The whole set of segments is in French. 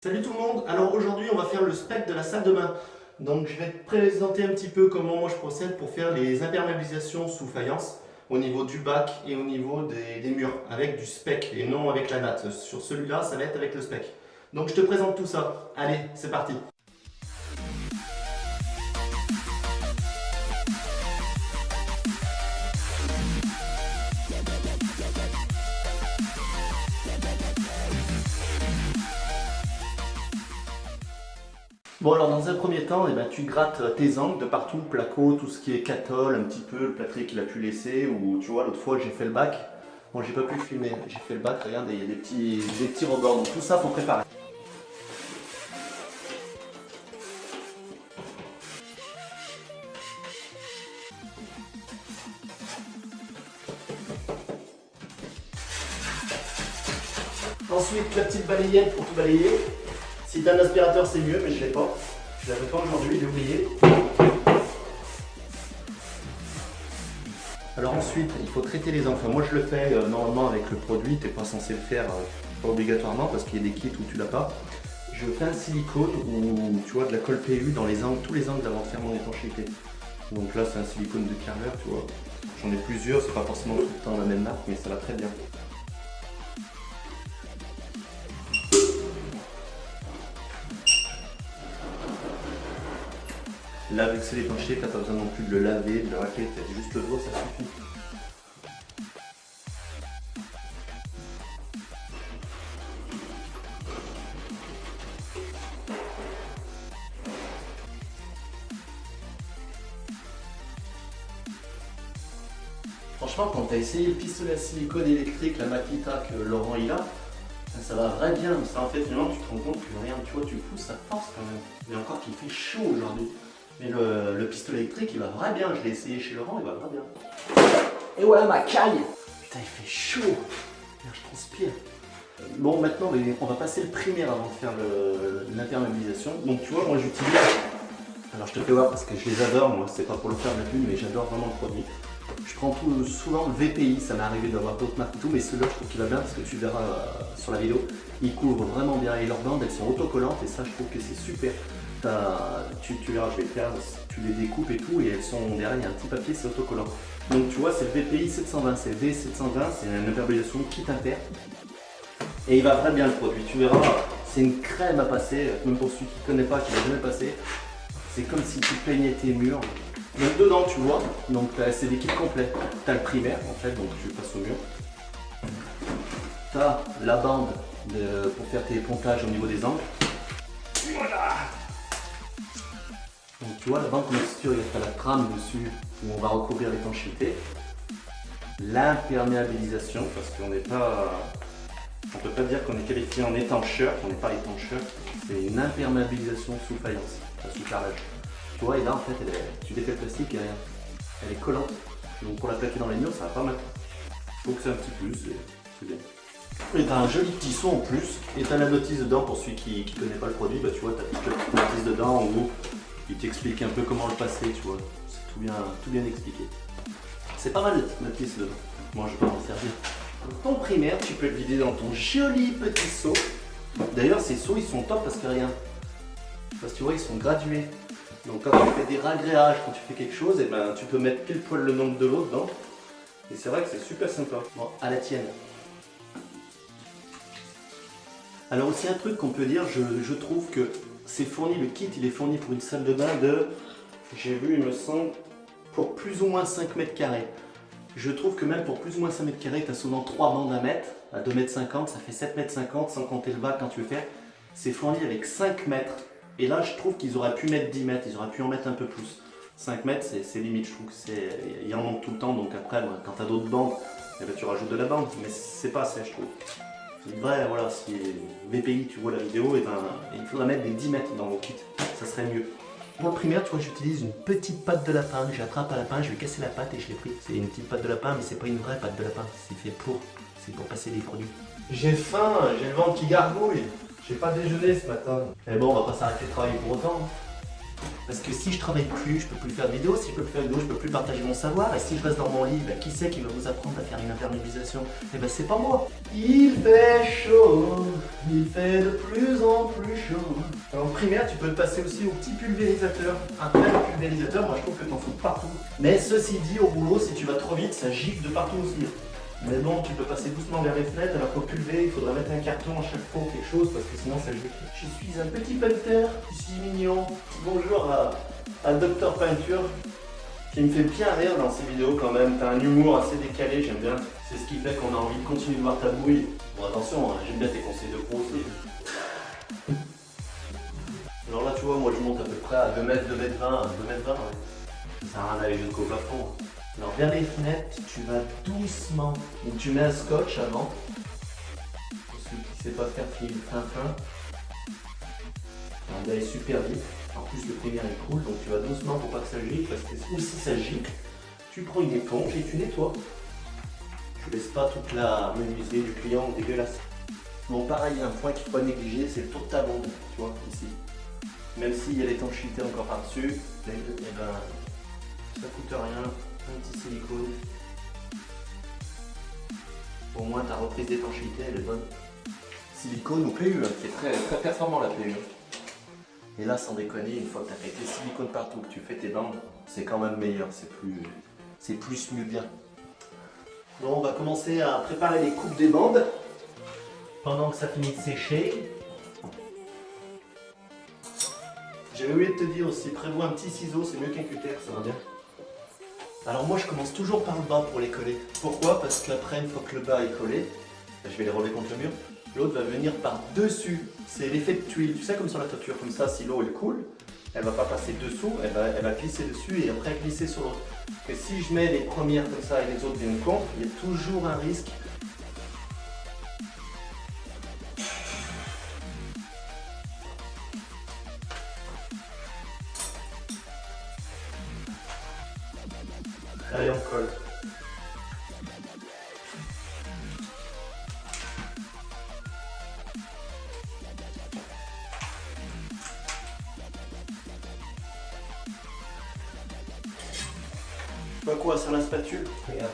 Salut tout le monde, alors aujourd'hui on va faire le spec de la salle de bain. Donc je vais te présenter un petit peu comment moi je procède pour faire les imperméabilisations sous faïence au niveau du bac et au niveau des murs avec du spec et non avec la natte. Sur celui-là ça va être avec le spec. Donc je te présente tout ça, allez c'est parti. Bon alors dans un premier temps, tu grattes tes angles de partout, placo, tout ce qui est catole, un petit peu le plâtré qu'il a pu laisser, ou tu vois l'autre fois j'ai fait le bac, bon j'ai pas pu filmer, j'ai fait le bac, regarde il y a des petits rebords, donc tout ça faut préparer. Ensuite la petite balayette pour tout balayer, si t'as un aspirateur c'est mieux mais je l'ai pas, je l'avais pas aujourd'hui, je l'ai oublié. Alors ensuite, il faut traiter les angles. Enfin, moi je le fais normalement avec le produit, tu n'es pas censé le faire pas obligatoirement parce qu'il y a des kits où tu l'as pas. Je fais un silicone ou tu vois de la colle PU dans les angles, tous les angles avant de faire mon étanchéité. Donc là c'est un silicone de Carler, tu vois. J'en ai plusieurs, c'est pas forcément tout le temps la même marque, mais ça va très bien. Là avec ce étanché, t'as pas besoin non plus de le laver, de le racler, t'as juste le doigt, ça suffit. Franchement, quand tu as essayé le pistolet à silicone électrique, la Makita que Laurent il a, ça va vraiment bien. Ça, en fait, finalement, tu te rends compte que rien, tu vois, tu pousses, ça force quand même. Mais encore qu'il fait chaud aujourd'hui. Mais le pistolet électrique, il va vraiment bien. Je l'ai essayé chez Laurent, il va vraiment bien. Et voilà ma caille. Putain, il fait chaud. Merde, je transpire. Bon, maintenant, on va passer le primaire avant de faire l'imperméabilisation. Donc, tu vois, moi, j'utilise... Alors, je te fais voir parce que je les adore, moi. C'est pas pour le faire de la pub, mais j'adore vraiment le produit. Je prends souvent le VPI, ça m'est arrivé d'avoir d'autres marques et tout, mais celui-là je trouve qu'il va bien parce que tu verras sur la vidéo, il couvre vraiment bien et leurs bandes elles sont autocollantes et ça je trouve que c'est super. Tu verras, je vais le faire, tu les découpes et tout et elles sont derrière, il y a un petit papier, c'est autocollant. Donc tu vois, c'est le VPI 720, c'est le V720, c'est une imperméabilisation kit inter. Et il va vraiment bien le produit, tu verras, c'est une crème à passer, même pour celui qui ne connaît pas, qui l'a jamais passé. C'est comme si tu peignais tes murs. Donc dedans tu vois, donc c'est des kits complets. Tu as le primaire en fait, donc tu passes au mur. Tu as la bande pour faire tes pontages au niveau des angles. Voilà. Donc tu vois la bande mixture, il y a la trame dessus où on va recouvrir l'étanchéité. L'imperméabilisation, parce qu'on n'est pas... On ne peut pas dire qu'on est qualifié en étancheur, on n'est pas étancheur. C'est une imperméabilisation sous faïence, sous carrelage. Tu vois, et là en fait, tu défais le plastique et rien. Elle est collante. Donc pour la plaquer dans les murs, ça va pas mal. Je trouve que c'est un petit plus, c'est bien. Et t'as un joli petit son en plus. Et t'as la notice dedans pour celui qui ne connaît pas le produit. Bah tu vois, t'as une petite notice dedans où il t'explique un peu comment le passer, tu vois. C'est tout bien expliqué. C'est pas mal la petite notice dedans. Moi je vais m'en servir. Donc, ton primaire, tu peux le vider dans ton joli petit seau. D'ailleurs ces seaux ils sont top parce que rien. Parce que tu vois, ils sont gradués. Donc quand tu fais des ragréages, quand tu fais quelque chose, et ben, tu peux mettre pile poil le nombre de l'eau dedans. Et c'est vrai que c'est super sympa. Bon, à la tienne. Alors aussi un truc qu'on peut dire, je trouve que c'est fourni, le kit il est fourni pour une salle de bain de, j'ai vu il me semble, pour plus ou moins 5 mètres carrés. Je trouve que même pour plus ou moins 5 mètres carrés, tu as souvent 3 bandes à mettre, à 2 mètres 50, ça fait 7 mètres 50 sans compter le bac quand tu veux faire. C'est fourni avec 5 mètres. Et là, je trouve qu'ils auraient pu mettre 10 mètres, ils auraient pu en mettre un peu plus. 5 mètres, c'est limite, je trouve qu'il en manque tout le temps, donc après, quand tu as d'autres bandes, eh ben, tu rajoutes de la bande, mais c'est pas assez, je trouve. C'est vrai, voilà, si VPI, tu vois la vidéo, et ben, il faudrait mettre des 10 mètres dans vos kits, ça serait mieux. Pour le primaire, tu vois, j'utilise une petite patte de lapin, j'attrape un lapin, je vais casser la patte et je l'ai pris. C'est une petite patte de lapin, mais c'est pas une vraie patte de lapin, c'est pour passer des produits. J'ai faim, j'ai le ventre qui gargouille. J'ai pas déjeuné ce matin. Mais bon, on va pas s'arrêter de travailler pour autant. Parce que si je travaille plus, je peux plus faire de vidéos. Si je peux plus faire de vidéos, je peux plus partager mon savoir. Et si je reste dans mon lit, qui c'est qui va vous apprendre à faire une imperméabilisation? Eh ben c'est pas moi. Il fait chaud, il fait de plus en plus chaud. Alors en primaire, tu peux te passer aussi au petit pulvérisateur. Après le pulvérisateur, moi je trouve que t'en fous partout. Mais ceci dit, au boulot, si tu vas trop vite, ça gicle de partout aussi. Mais bon, tu peux passer doucement vers les fenêtres, alors qu'au pulvé, il faudra mettre un carton à chaque fois ou quelque chose, parce que sinon ça gicle. Je suis un petit panther, si mignon. Bonjour à Dr Peinture, qui me fait bien rire dans ses vidéos quand même. T'as un humour assez décalé, j'aime bien. C'est ce qui fait qu'on a envie de continuer de voir ta bouille. Bon attention, hein, j'aime bien tes conseils de pro aussi. Alors là tu vois, moi je monte à peu près à 2 mètres, 2 mètres 20, 2 mètres 20. Ouais. Ça sert à rien d'aller jusqu'au plafond. Alors vers les fenêtres, tu vas doucement. Donc tu mets un scotch avant. Pour celui qui ne sait pas faire fil fin. On va aller super vite. En plus le premier est cool, donc tu vas doucement pour pas que ça gicle, parce que si ça gicle, tu prends une éponge et tu nettoies. Tu laisses pas toute la menuiserie du client dégueulasse. Bon pareil, il y a un point qu'il ne faut pas négliger, c'est le tour de ta bande, tu vois, ici. Même s'il y a l'étanchéité encore par-dessus, eh ben, ça coûte rien, un petit silicone. Au moins ta reprise d'étanchéité elle est bonne. Silicone ou PU, qui est très, très performant la PU. Et là sans déconner, une fois que tu as fait tes silicones partout, que tu fais tes bandes, c'est quand même meilleur, c'est plus mieux bien. Bon, on va commencer à préparer les coupes des bandes. Pendant que ça finit de sécher. J'avais oublié de te dire aussi, prévois un petit ciseau, c'est mieux qu'un cutter, ça va bien. Alors moi je commence toujours par le bas pour les coller. Pourquoi? Parce qu'après, une fois que le bas est collé, je vais les relever contre le mur, l'autre va venir par dessus. C'est l'effet de tuile, tu sais, comme sur la toiture, comme ça, si l'eau elle coule, elle va pas passer dessous, elle va glisser dessus et après glisser sur l'autre. Que si je mets les premières comme ça et les autres viennent contre, il y a toujours un risque. Allez, on colle. Tu vois quoi sur la spatule? Regarde.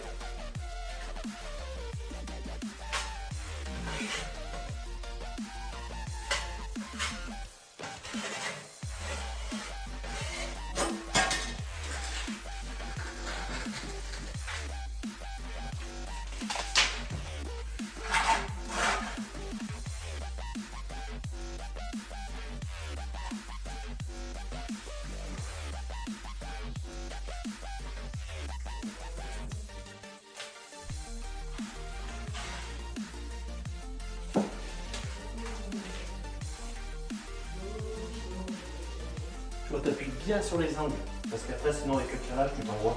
Tu vois, t'appuies bien sur les angles, parce qu'après, sinon, avec le tirage, tu t'envoies.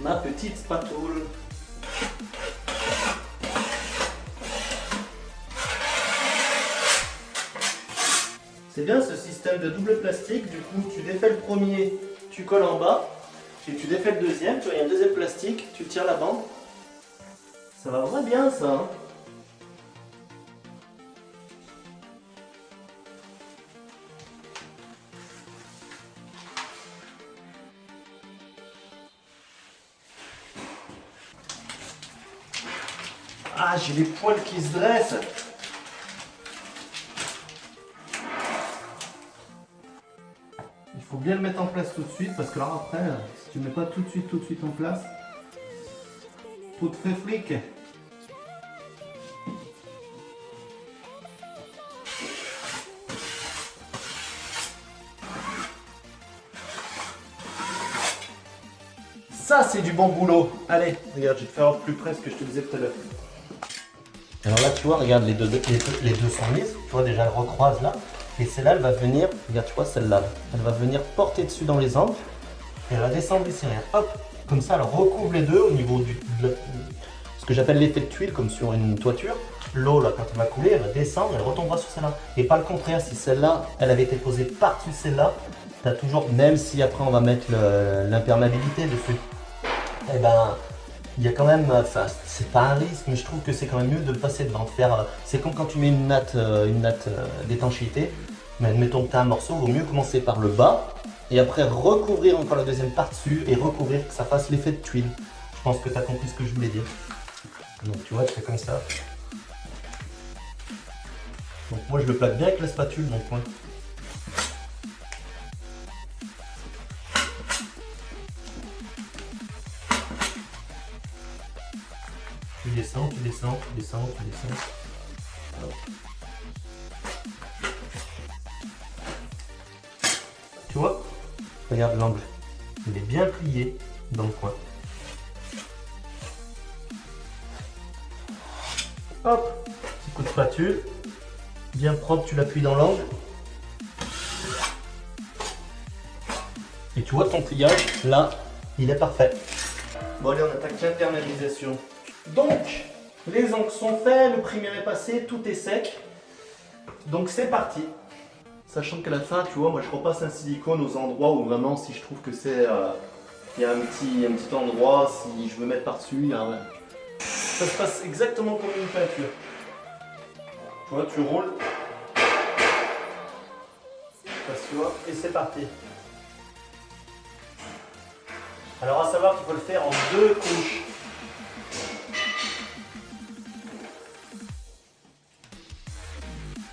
Ma petite spatule. C'est bien ce système de double plastique, du coup, tu défais le premier, tu colles en bas, et tu défais le deuxième, tu vois, il y a un deuxième plastique, tu tires la bande. Ça va vraiment bien, ça, hein. Ah, j'ai les poils qui se dressent. Il faut bien le mettre en place tout de suite parce que là après, si tu ne mets pas tout de suite en place, tout te fait flic. Ça c'est du bon boulot. Allez, regarde, je vais te faire plus près ce que je te disais tout à l'heure. Alors là, tu vois, regarde, les deux sont mises. Tu vois, déjà, elles recroisent là. Et celle-là, elle va venir, regarde, tu vois, celle-là, elle va venir porter dessus dans les angles. Et elle va descendre ici, regarde. Hop, comme ça, elle recouvre les deux au niveau ce que j'appelle l'effet de tuile, comme sur une toiture. L'eau, là, quand elle va couler, elle va descendre, elle retombera sur celle-là. Et pas le contraire, si celle-là, elle avait été posée par-dessus celle-là, tu as toujours, même si après on va mettre l'imperméabilité dessus, eh ben, il y a quand même, enfin, c'est pas un risque, mais je trouve que c'est quand même mieux de le passer devant, de faire, c'est comme quand tu mets une natte d'étanchéité, Mais admettons que tu as un morceau, il vaut mieux commencer par le bas et après recouvrir encore la deuxième par-dessus et recouvrir que ça fasse l'effet de tuile. Je pense que tu as compris ce que je voulais dire. Donc tu vois, tu fais comme ça. Donc moi je le plaque bien avec la spatule dans le coin. Tu descends, tu descends, tu descends, tu descends. Alors. Tu vois? Regarde l'angle. Il est bien plié dans le coin. Hop, petit coup de spatule. Bien propre, tu l'appuies dans l'angle. Et tu vois ton pliage, là, il est parfait. Bon allez, on attaque l'imperméabilisation. Donc, les angles sont faits, le primaire est passé, tout est sec. Donc c'est parti. Sachant qu'à la fin, tu vois, moi je repasse un silicone aux endroits où vraiment, si je trouve que c'est... il y a un petit endroit, si je veux mettre par-dessus, ça se passe exactement comme une peinture. Tu vois, tu roules. Tu vois, et c'est parti. Alors à savoir qu'il faut le faire en 2 couches.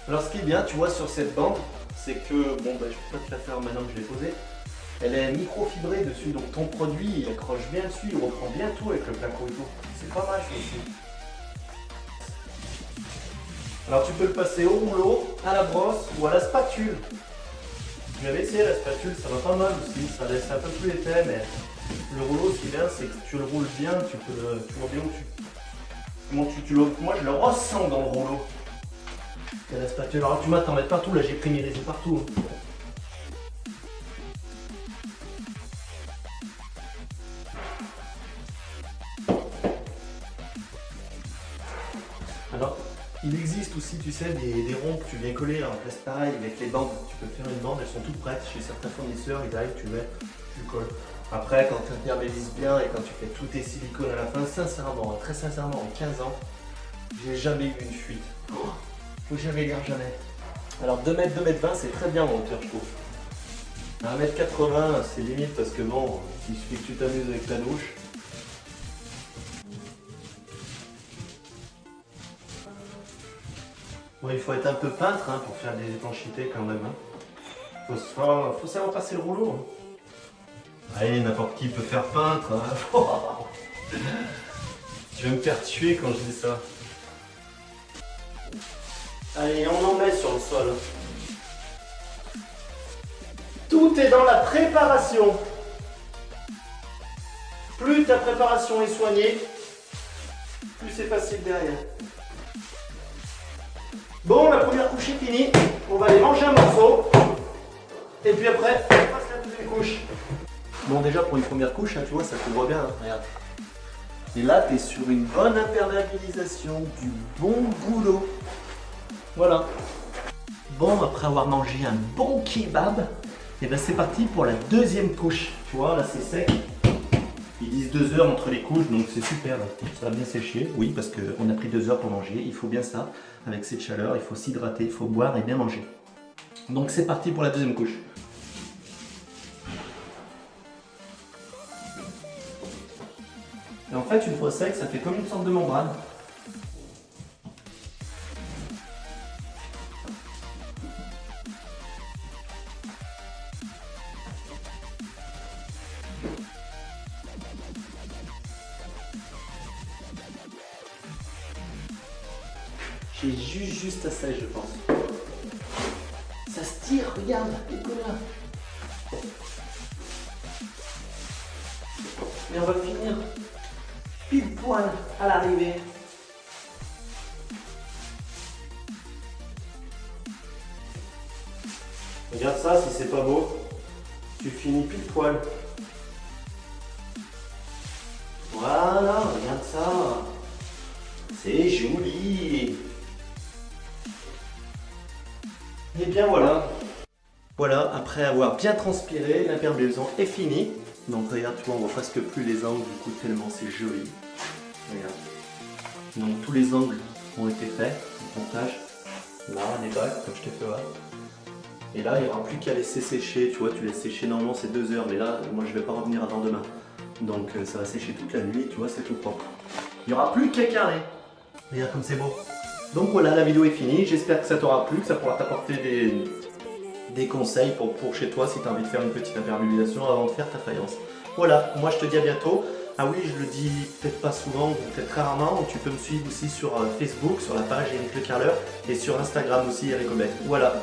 Alors ce qui est bien, tu vois, sur cette bande, c'est que, bon, bah, je ne peux pas te la faire maintenant que je l'ai posée. Elle est microfibrée dessus, donc ton produit il accroche bien dessus, il reprend bien tout avec le placo et tout. C'est pas mal aussi. Alors tu peux le passer au rouleau, à la brosse ou à la spatule. J'avais essayé la spatule, ça va pas mal aussi, ça laisse un peu plus épais, mais le rouleau ce qui est bien c'est que tu le roules bien, tu vois bien où moi je le ressens dans le rouleau. Et la spatule, alors tu m'as t'en mettre partout, là j'ai primérisé partout. Alors, il existe aussi, tu sais, des ronds que tu viens coller en place pareil avec les bandes. Tu peux faire une bande, elles sont toutes prêtes. Chez certains fournisseurs, ils arrivent, tu mets, tu colles. Après, quand tu imperméabilises bien et quand tu fais tous tes silicones à la fin, sincèrement, très sincèrement, en 15 ans, j'ai jamais eu une fuite. Faut jamais dire jamais. Alors 2 mètres, 2 mètres 20, c'est très bien en hauteur, je trouve. 1 mètre 80, c'est limite parce que bon, il suffit que tu t'amuses avec la douche. Bon, il faut être un peu peintre pour faire des étanchéités quand même. Faut savoir passer le rouleau. Allez, n'importe qui peut faire peintre. Tu vas me faire tuer quand je dis ça. Allez, on en met sur le sol. Tout est dans la préparation. Plus ta préparation est soignée, plus c'est facile derrière. Bon, la première couche est finie. On va aller manger un morceau. Et puis après, on passe la deuxième couche. Bon, déjà pour une première couche, tu vois, ça couvre bien. Regarde. Et là, tu es sur une bonne imperméabilisation, du bon boulot. Voilà. Bon, après avoir mangé un bon kebab, et ben c'est parti pour la deuxième couche. Tu vois, là c'est sec. Ils disent 2 heures entre les couches, donc c'est super. Là. Ça va bien sécher. Oui, parce qu'on a pris 2 heures pour manger. Il faut bien ça. Avec cette chaleur, il faut s'hydrater, il faut boire et bien manger. Donc c'est parti pour la deuxième couche. Et en fait, une fois sec, ça fait comme une sorte de membrane. J'ai juste assez, je pense. Ça se tire, regarde, écoute-là. Et on va finir pile poil à l'arrivée. Regarde ça, si c'est pas beau, tu finis pile poil. Voilà, regarde ça. C'est joli. Et bien voilà. Voilà, après avoir bien transpiré, l'imperméabilisation est finie. Donc regarde, tu vois, on voit presque plus les angles du coup tellement c'est joli. Regarde. Donc tous les angles ont été faits, le montage. Là, les bacs, comme je t'ai fait voir. Et là, il n'y aura plus qu'à laisser sécher, tu vois, tu laisses sécher normalement c'est 2 heures, mais là, moi je vais pas revenir avant demain. Donc ça va sécher toute la nuit, tu vois, c'est tout propre. Il n'y aura plus qu'à carrer. Regarde comme c'est beau. Donc voilà, la vidéo est finie, j'espère que ça t'aura plu, que ça pourra t'apporter des conseils pour chez toi si tu as envie de faire une petite imperméabilisation avant de faire ta faïence. Voilà, moi je te dis à bientôt. Ah oui, je le dis peut-être pas souvent, peut-être rarement, tu peux me suivre aussi sur Facebook, sur la page Eric Le Carreleur, et sur Instagram aussi Eric Obet. Voilà.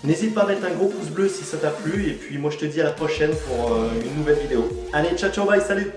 N'hésite pas à mettre un gros pouce bleu si ça t'a plu, et puis moi je te dis à la prochaine pour une nouvelle vidéo. Allez, ciao ciao, bye, salut!